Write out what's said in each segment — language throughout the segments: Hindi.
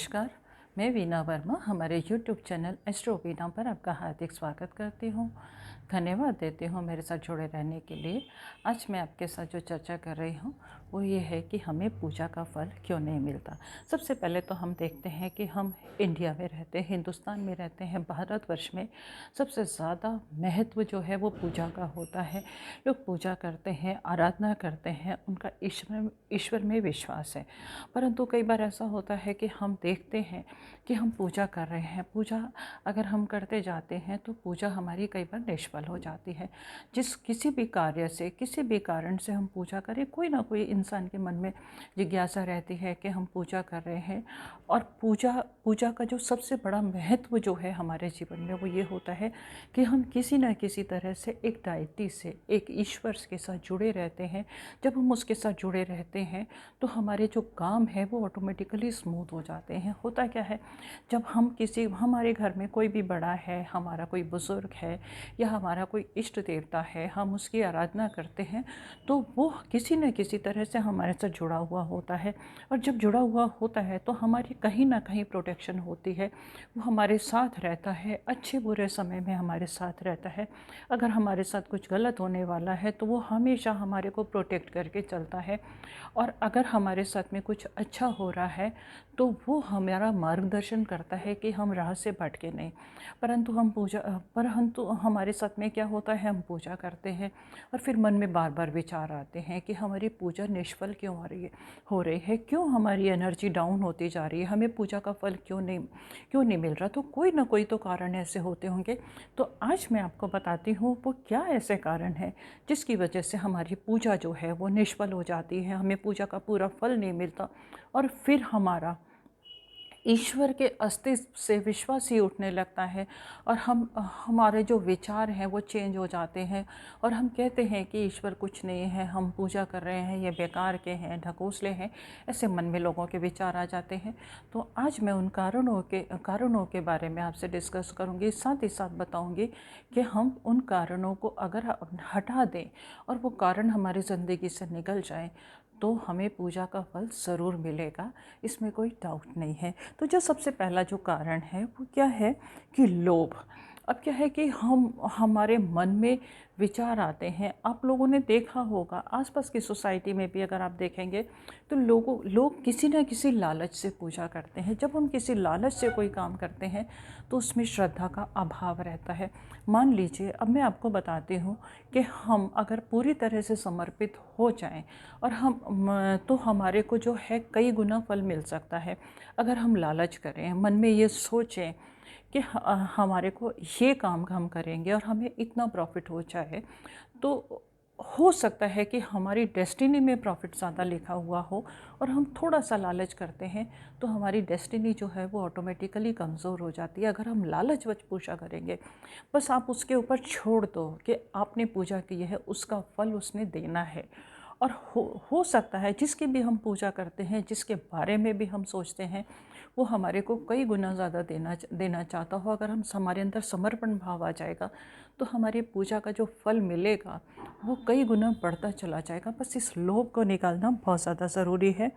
नमस्कार, मैं वीना वर्मा हमारे यूट्यूब चैनल एस्ट्रो वीना पर आपका हार्दिक स्वागत करती हूँ। धन्यवाद देती हूँ मेरे साथ जुड़े रहने के लिए। आज मैं आपके साथ जो चर्चा कर रही हूँ वो ये है कि हमें पूजा का फल क्यों नहीं मिलता। सबसे पहले तो हम देखते हैं कि हम इंडिया में रहते हैं, हिंदुस्तान में रहते हैं, भारतवर्ष में सबसे ज़्यादा महत्व जो है वो पूजा का होता है। लोग पूजा करते हैं, आराधना करते हैं, उनका ईश्वर में विश्वास है। परंतु कई बार ऐसा होता है कि हम देखते हैं कि हम पूजा कर रहे हैं, पूजा अगर हम करते जाते हैं तो पूजा हमारी कई बार निष्फल हो जाती है। किसी भी कार्य से, किसी भी कारण से हम पूजा करें, कोई ना कोई इंसान के मन में जिज्ञासा रहती है कि हम पूजा कर रहे हैं। और पूजा पूजा का जो सबसे बड़ा महत्व जो है हमारे जीवन में वो ये होता है कि हम किसी न किसी तरह से एक डायटी से, एक ईश्वर के साथ जुड़े रहते हैं। जब हम उसके साथ जुड़े रहते हैं तो हमारे जो काम है वो ऑटोमेटिकली स्मूथ हो जाते हैं। होता क्या है, जब हमारे घर में कोई भी बड़ा है, हमारा कोई बुज़ुर्ग है या हमारा कोई इष्ट देवता है, हम उसकी आराधना करते हैं तो वो किसी न किसी तरह से हमारे साथ जुड़ा हुआ होता है। और जब जुड़ा हुआ होता है तो हमारी कहीं ना कहीं प्रोटेक्शन होती है, वो हमारे साथ रहता है, अच्छे बुरे समय में हमारे साथ रहता है। अगर हमारे साथ कुछ गलत होने वाला है तो वो हमेशा हमारे को प्रोटेक्ट करके चलता है। और अगर हमारे साथ में कुछ अच्छा हो रहा है तो वो हमारा मार्गदर्शन करता है कि हम राह से भटके नहीं। परंतु हमारे साथ में क्या होता है, हम पूजा करते हैं और फिर मन में बार बार विचार आते हैं कि हमारी पूजा निष्फल क्यों हो रही है, क्यों हमारी एनर्जी डाउन होती जा रही है, हमें पूजा का फल क्यों नहीं मिल रहा। तो कोई ना कोई तो कारण ऐसे होते होंगे। तो आज मैं आपको बताती हूँ वो क्या ऐसे कारण है जिसकी वजह से हमारी पूजा जो है वो निष्फल हो जाती है, हमें पूजा का पूरा फल नहीं मिलता और फिर हमारा ईश्वर के अस्तित्व से विश्वास ही उठने लगता है। और हमारे जो विचार हैं वो चेंज हो जाते हैं और हम कहते हैं कि ईश्वर कुछ नहीं है, हम पूजा कर रहे हैं, ये बेकार के हैं, ढकोसले हैं, ऐसे मन में लोगों के विचार आ जाते हैं। तो आज मैं उन कारणों के बारे में आपसे डिस्कस करूँगी, साथ ही साथ बताऊँगी कि हम उन कारणों को अगर हटा दें और वो कारण हमारी ज़िंदगी से निकल जाएँ तो हमें पूजा का फल ज़रूर मिलेगा, इसमें कोई डाउट नहीं है। तो जो सबसे पहला जो कारण है वो क्या है कि लोभ। अब क्या है कि हमारे मन में विचार आते हैं। आप लोगों ने देखा होगा आसपास की सोसाइटी में भी अगर आप देखेंगे तो लोग किसी न किसी लालच से पूजा करते हैं। जब हम किसी लालच से कोई काम करते हैं तो उसमें श्रद्धा का अभाव रहता है। मान लीजिए, अब मैं आपको बताती हूँ कि हम अगर पूरी तरह से समर्पित हो जाएं और तो हमारे को जो है कई गुना फल मिल सकता है। अगर हम लालच करें, मन में ये सोचें कि हमारे को ये काम हम करेंगे और हमें इतना प्रॉफिट हो जाए, तो हो सकता है कि हमारी डेस्टिनी में प्रॉफिट ज़्यादा लिखा हुआ हो और हम थोड़ा सा लालच करते हैं तो हमारी डेस्टिनी जो है वो ऑटोमेटिकली कमज़ोर हो जाती है। अगर हम लालचवश पूजा करेंगे, बस आप उसके ऊपर छोड़ दो कि आपने पूजा की है, उसका फल उसने देना है। और हो सकता है जिसकी भी हम पूजा करते हैं, जिसके बारे में भी हम सोचते हैं, वो हमारे को कई गुना ज़्यादा देना चाहता हो। अगर हमारे अंदर समर्पण भाव आ जाएगा तो हमारी पूजा का जो फल मिलेगा वो कई गुना बढ़ता चला जाएगा। बस इस लोभ को निकालना बहुत ज़्यादा ज़रूरी है।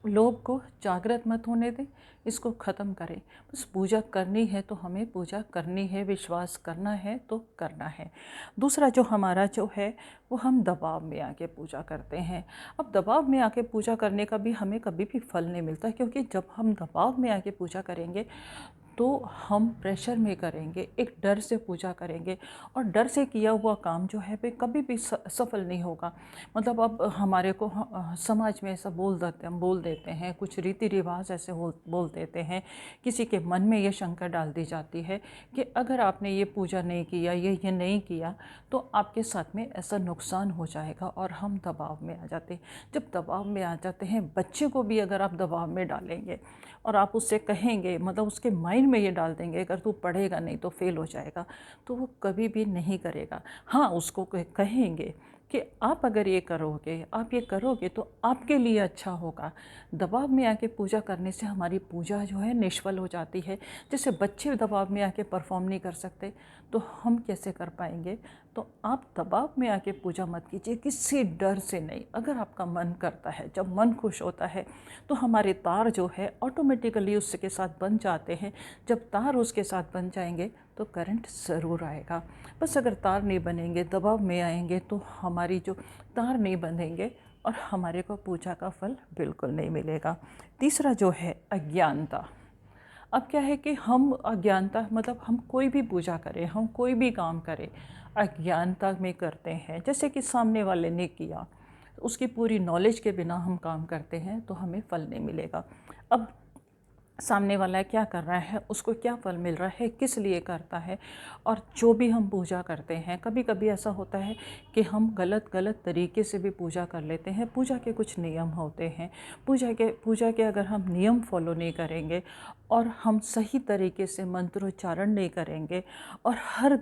लोभ को जागृत मत होने दें, इसको ख़त्म करें। बस पूजा करनी है तो हमें पूजा करनी है, विश्वास करना है तो करना है। दूसरा जो हमारा जो है वो हम दबाव में आके पूजा करते हैं। अब दबाव में आके पूजा करने का भी हमें कभी भी फल नहीं मिलता, क्योंकि जब हम दबाव में आके पूजा करेंगे तो हम प्रेशर में करेंगे, एक डर से पूजा करेंगे और डर से किया हुआ काम जो है वे कभी भी सफल नहीं होगा। मतलब अब हमारे को समाज में ऐसा बोल देते हैं, कुछ रीति रिवाज ऐसे बोल देते हैं, किसी के मन में ये शंका डाल दी जाती है कि अगर आपने ये पूजा नहीं किया, ये नहीं किया तो आपके साथ में ऐसा नुकसान हो जाएगा। और हम दबाव में आ जाते हैं। जब दबाव में आ जाते हैं, बच्चे को भी अगर आप दबाव में डालेंगे और आप उससे कहेंगे, मतलब उसके माइंड में ये डाल देंगे अगर तू पढ़ेगा नहीं तो फेल हो जाएगा, तो वो कभी भी नहीं करेगा। हाँ, उसको कहेंगे कि आप अगर ये करोगे, आप ये करोगे तो आपके लिए अच्छा होगा। दबाव में आके पूजा करने से हमारी पूजा जो है निष्फल हो जाती है। जैसे बच्चे दबाव में आके परफॉर्म नहीं कर सकते तो हम कैसे कर पाएंगे। तो आप दबाव में आके पूजा मत कीजिए, किसी डर से नहीं। अगर आपका मन करता है, जब मन खुश होता है तो हमारे तार जो है ऑटोमेटिकली उसके साथ बन जाते हैं। जब तार उसके साथ बन जाएंगे तो करंट ज़रूर आएगा। बस अगर तार नहीं बनेंगे, दबाव में आएंगे तो हमारी जो तार नहीं बनेंगे और हमारे को पूजा का फल बिल्कुल नहीं मिलेगा। तीसरा जो है अज्ञानता। अब क्या है कि हम अज्ञानता मतलब हम कोई भी पूजा करें, हम कोई भी काम करें, अज्ञानता में करते हैं। जैसे कि सामने वाले ने किया, उसकी पूरी नॉलेज के बिना हम काम करते हैं तो हमें फल नहीं मिलेगा। अब सामने वाला क्या कर रहा है, उसको क्या फल मिल रहा है, किस लिए करता है। और जो भी हम पूजा करते हैं, कभी कभी ऐसा होता है कि हम गलत गलत तरीके से भी पूजा कर लेते हैं। पूजा के कुछ नियम होते हैं, पूजा के अगर हम नियम फॉलो नहीं करेंगे और हम सही तरीके से मंत्रोच्चारण नहीं करेंगे और हर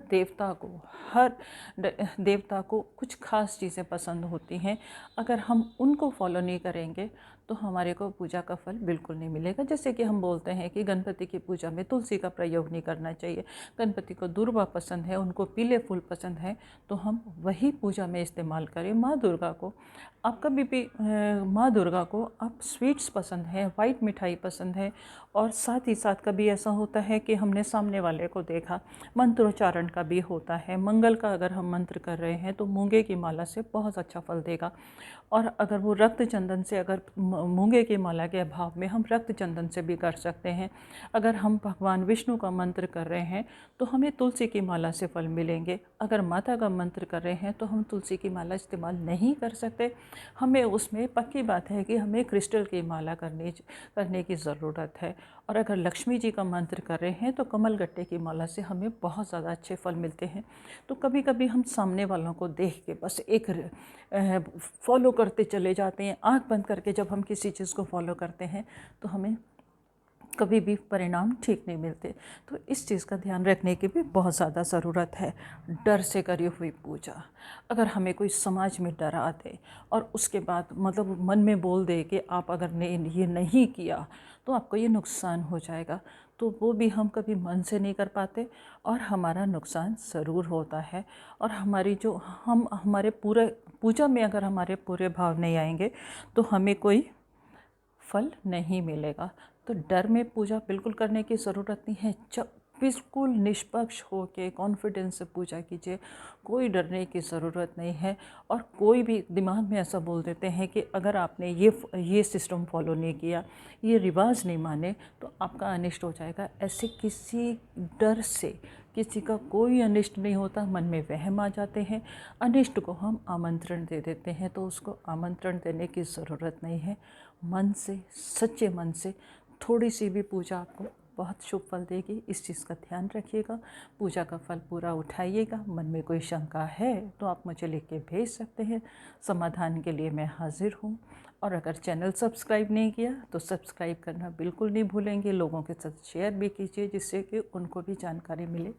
देवता को कुछ खास चीज़ें पसंद होती हैं, अगर हम उनको फॉलो नहीं करेंगे तो हमारे को पूजा का फल बिल्कुल नहीं मिलेगा। जैसे कि हम बोलते हैं कि गणपति की पूजा में तुलसी का प्रयोग नहीं करना चाहिए, गणपति को दूर्वा पसंद है, उनको पीले फूल पसंद है, तो हम वही पूजा में इस्तेमाल करें। माँ दुर्गा को आप कभी भी माँ दुर्गा को आप स्वीट्स पसंद है, वाइट मिठाई पसंद है। और साथ ही साथ कभी ऐसा होता है कि हमने सामने वाले को देखा, मंत्रोच्चारण का भी होता है। मंगल का अगर हम मंत्र कर रहे हैं तो मूंगे की माला से बहुत अच्छा फल देगा। और अगर वो रक्त चंदन से, अगर मूंगे की माला के अभाव में हम रक्त चंदन से भी कर सकते हैं। अगर हम भगवान विष्णु का मंत्र कर रहे हैं तो हमें तुलसी की माला से फल मिलेंगे। अगर माता का मंत्र कर रहे हैं तो हम तुलसी की माला इस्तेमाल नहीं कर सकते, हमें उसमें पक्की बात है कि हमें क्रिस्टल की माला करने की ज़रूरत है। और अगर लक्ष्मी जी का मंत्र कर रहे हैं तो कमल गट्टे की माला से हमें बहुत ज़्यादा अच्छे फल मिलते हैं। तो कभी कभी हम सामने वालों को देख के बस एक फॉलो करते चले जाते हैं। आंख बंद करके जब हम किसी चीज़ को फॉलो करते हैं तो हमें कभी भी परिणाम ठीक नहीं मिलते। तो इस चीज़ का ध्यान रखने की भी बहुत ज़्यादा ज़रूरत है। डर से करी हुई पूजा, अगर हमें कोई समाज में डरा दे और उसके बाद मतलब मन में बोल दे कि आप अगर ने ये नहीं किया तो आपको ये नुकसान हो जाएगा, तो वो भी हम कभी मन से नहीं कर पाते और हमारा नुकसान ज़रूर होता है। और हमारी जो हम हमारे पूरे पूजा में अगर हमारे पूरे भाव नहीं आएंगे तो हमें कोई फल नहीं मिलेगा। तो डर में पूजा बिल्कुल करने की ज़रूरत नहीं है। जब बिल्कुल निष्पक्ष हो के कॉन्फिडेंस से पूजा कीजिए, कोई डरने की ज़रूरत नहीं है। और कोई भी दिमाग में ऐसा बोल देते हैं कि अगर आपने ये सिस्टम फॉलो नहीं किया, ये रिवाज नहीं माने तो आपका अनिष्ट हो जाएगा। ऐसे किसी डर से किसी का कोई अनिष्ट नहीं होता, मन में वहम आ जाते हैं, अनिष्ट को हम आमंत्रण दे देते हैं। तो उसको आमंत्रण देने की ज़रूरत नहीं है। मन से, सच्चे मन से थोड़ी सी भी पूजा आपको बहुत शुभ फल देगी। इस चीज़ का ध्यान रखिएगा, पूजा का फल पूरा उठाइएगा। मन में कोई शंका है तो आप मुझे लिख के भेज सकते हैं, समाधान के लिए मैं हाजिर हूँ। और अगर चैनल सब्सक्राइब नहीं किया तो सब्सक्राइब करना बिल्कुल नहीं भूलेंगे। लोगों के साथ शेयर भी कीजिए जिससे कि उनको भी जानकारी मिले।